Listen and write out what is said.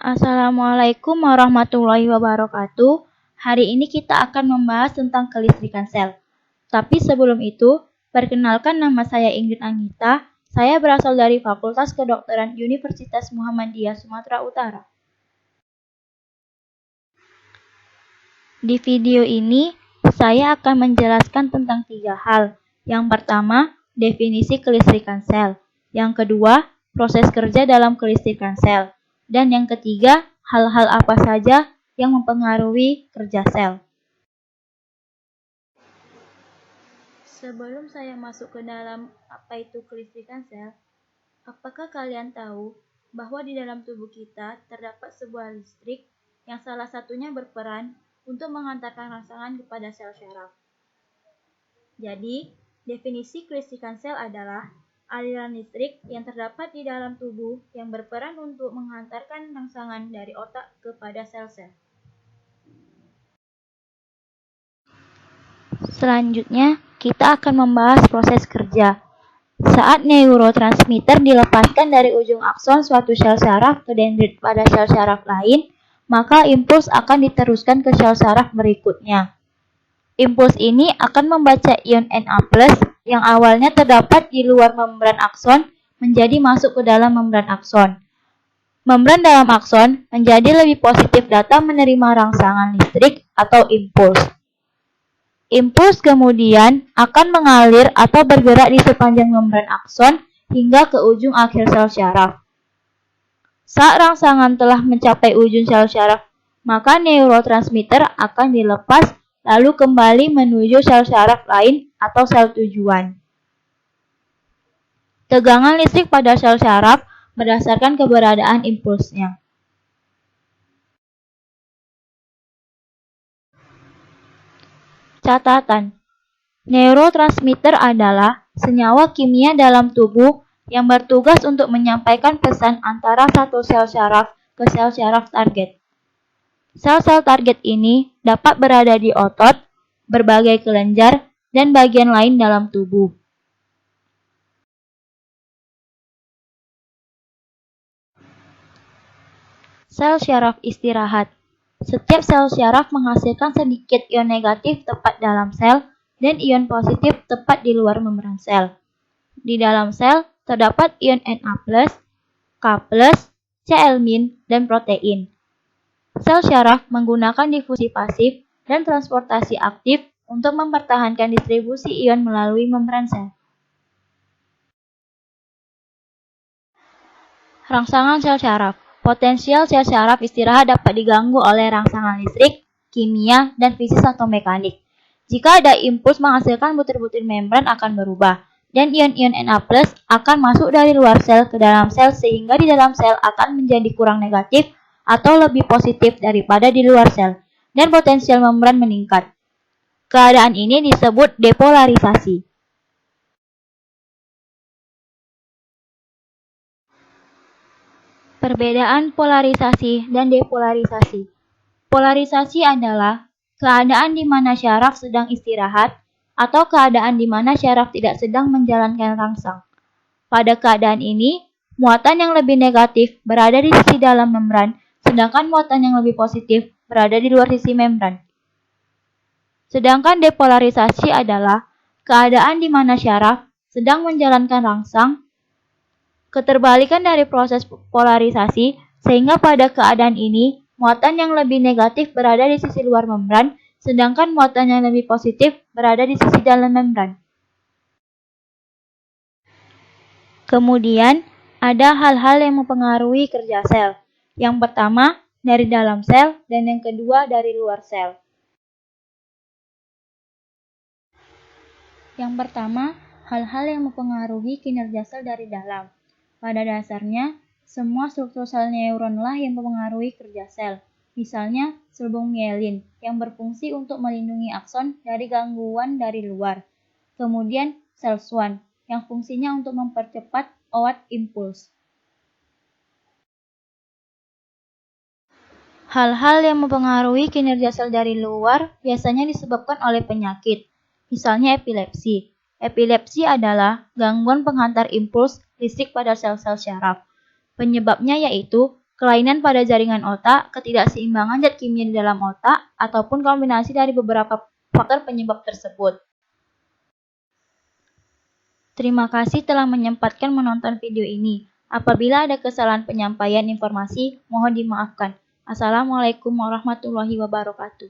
Assalamualaikum warahmatullahi wabarakatuh. Hari ini kita akan membahas tentang kelistrikan sel. Tapi sebelum itu, perkenalkan nama saya Ingrid Anggita. Saya berasal dari Fakultas Kedokteran Universitas Muhammadiyah Sumatera Utara. Di video ini, saya akan menjelaskan tentang 3 hal. Yang pertama, definisi kelistrikan sel. Yang kedua, proses kerja dalam kelistrikan sel. Dan yang ketiga, hal-hal apa saja yang mempengaruhi kerja sel. Sebelum saya masuk ke dalam apa itu kelistrikan sel, apakah kalian tahu bahwa di dalam tubuh kita terdapat sebuah listrik yang salah satunya berperan untuk mengantarkan rangsangan kepada sel syaraf? Jadi, definisi kelistrikan sel adalah aliran listrik yang terdapat di dalam tubuh yang berperan untuk menghantarkan rangsangan dari otak kepada sel-sel. Selanjutnya, kita akan membahas proses kerja. Saat neurotransmitter dilepaskan dari ujung akson suatu sel syaraf ke dendrit pada sel syaraf lain, maka impuls akan diteruskan ke sel syaraf berikutnya. Impuls ini akan membaca ion Na+ yang awalnya terdapat di luar membran akson menjadi masuk ke dalam membran akson. Membran dalam akson menjadi lebih positif data menerima rangsangan listrik atau impuls. Impuls kemudian akan mengalir atau bergerak di sepanjang membran akson hingga ke ujung akhir sel syaraf. Saat rangsangan telah mencapai ujung sel syaraf, maka neurotransmitter akan dilepas lalu kembali menuju sel syaraf lain atau sel tujuan. Tegangan listrik pada sel syaraf berdasarkan keberadaan impulsnya. Catatan: neurotransmitter adalah senyawa kimia dalam tubuh yang bertugas untuk menyampaikan pesan antara satu sel syaraf ke sel syaraf target. Sel-sel target ini dapat berada di otot, berbagai kelenjar, dan bagian lain dalam tubuh. Sel syaraf istirahat. Setiap sel syaraf menghasilkan sedikit ion negatif tepat dalam sel dan ion positif tepat di luar membran sel. Di dalam sel terdapat ion Na+, K+, Cl-, dan protein. Sel syaraf menggunakan difusi pasif dan transportasi aktif untuk mempertahankan distribusi ion melalui membran sel. Rangsangan sel syaraf. Potensial sel syaraf istirahat dapat diganggu oleh rangsangan listrik, kimia, dan fisik atau mekanik. Jika ada impuls menghasilkan butir-butir membran akan berubah, dan ion-ion Na+ akan masuk dari luar sel ke dalam sel sehingga di dalam sel akan menjadi kurang negatif atau lebih positif daripada di luar sel, dan potensial membran meningkat. Keadaan ini disebut depolarisasi. Perbedaan polarisasi dan depolarisasi. Polarisasi adalah keadaan di mana syaraf sedang istirahat atau keadaan di mana syaraf tidak sedang menjalankan rangsang. Pada keadaan ini, muatan yang lebih negatif berada di sisi dalam membran, sedangkan muatan yang lebih positif berada di luar sisi membran. Sedangkan depolarisasi adalah keadaan di mana syaraf sedang menjalankan rangsang, keterbalikan dari proses polarisasi, sehingga pada keadaan ini, muatan yang lebih negatif berada di sisi luar membran, sedangkan muatan yang lebih positif berada di sisi dalam membran. Kemudian, ada hal-hal yang mempengaruhi kerja sel. Yang pertama, dari dalam sel, dan yang kedua, dari luar sel. Yang pertama, hal-hal yang mempengaruhi kinerja sel dari dalam. Pada dasarnya, semua struktur sel neuronlah yang mempengaruhi kerja sel. Misalnya, selubung mielin yang berfungsi untuk melindungi akson dari gangguan dari luar. Kemudian, sel Schwann yang fungsinya untuk mempercepat OAT impuls. Hal-hal yang mempengaruhi kinerja sel dari luar biasanya disebabkan oleh penyakit, misalnya epilepsi. Epilepsi adalah gangguan penghantar impuls listrik pada sel-sel syaraf. Penyebabnya yaitu kelainan pada jaringan otak, ketidakseimbangan zat kimia di dalam otak, ataupun kombinasi dari beberapa faktor penyebab tersebut. Terima kasih telah menyempatkan menonton video ini. Apabila ada kesalahan penyampaian informasi, mohon dimaafkan. Assalamualaikum warahmatullahi wabarakatuh.